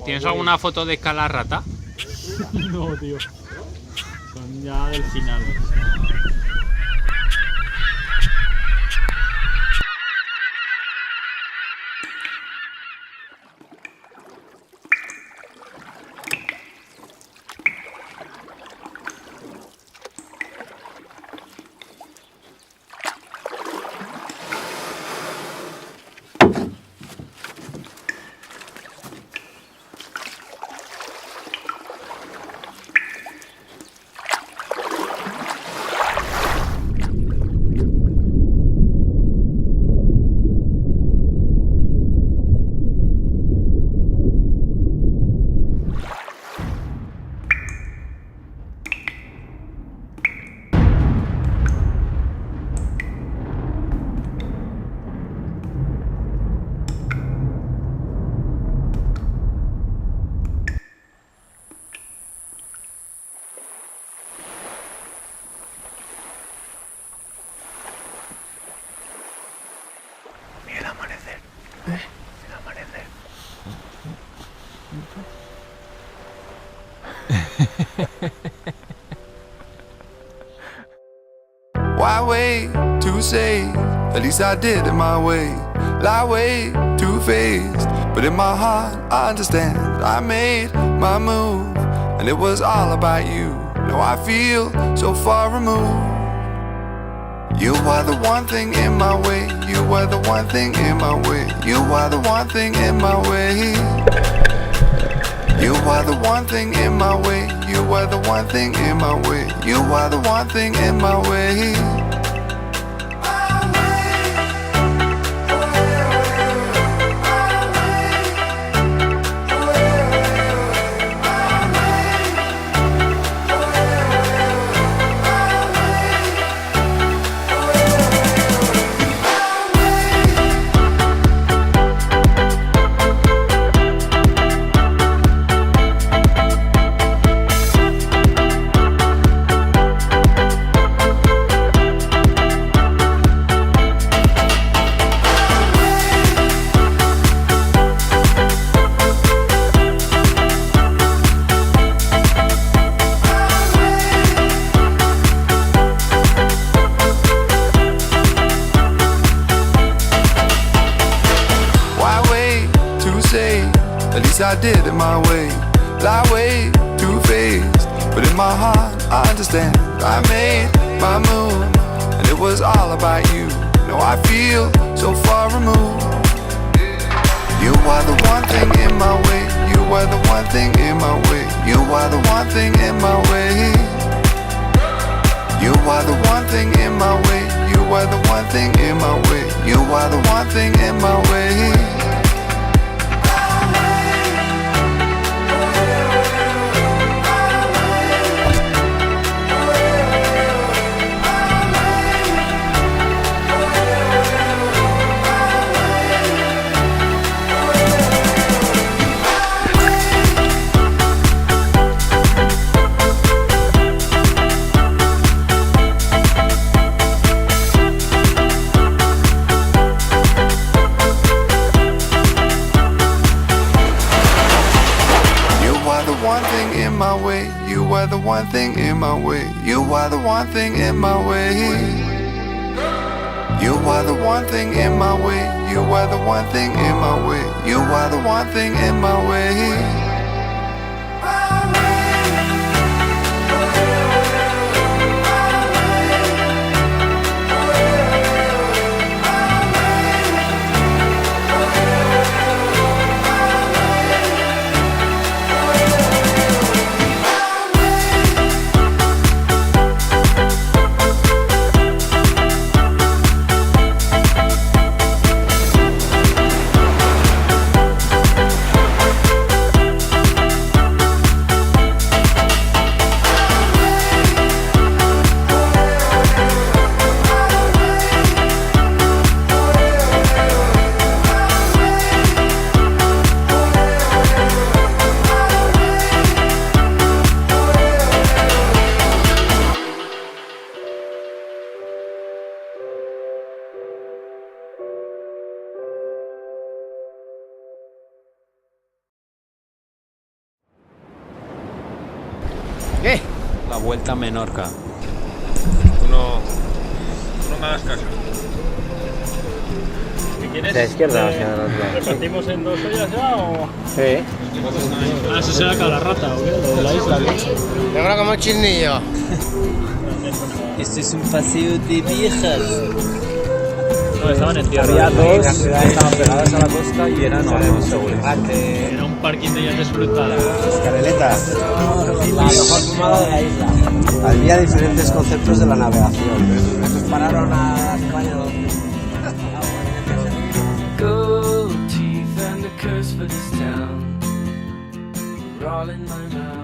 ¿Tienes alguna foto de escalar rata? No, tío. Son ya del final. Mira el amanecer. El amanecer. Why wait to say? At least I did it my way. Lie way too faced, but in my heart I understand. I made my move, and it was all about you. Now I feel so far removed. You are the one thing in my way. You are the one thing in my way. You are the one thing in my way. You are the one thing in my way. You are the one thing in my way. You are the one thing in my way. At least I did it my way. Lie way too faced, but in my heart I understand. I made my move, and it was all about you. Now I feel so far removed. You are the one thing in my way. You are the one thing in my way. You are the one thing in my way. You are the one thing in my way. You are the one thing in my way. You are the one thing in my way. One thing in my way, you are the one thing in my way. You are the one thing in my way. You are the one thing in my way. You are the one thing in my way. You are the one thing in my way. ¿Qué? La vuelta a Menorca. Tú no me hagas caso. ¿Quieres? De izquierda hacia el otro lado. ¿Repartimos en dos ollas ya o...? Sí. Ah, eso será Calarrata, ¿o qué? Lo de la isla, ¿qué? Yo creo como un chisnillo. Este es un paseo de viejas. No, estaban en tierra. Había dos, estaban pegadas a la costa y eran no, seguros. Era un parking de yates brutal. Caneletas. La mejor fumada de la isla. Había diferentes conceptos de la navegación. Estos pararon a España. Gold teeth and a curse for this town. We're all in my mind.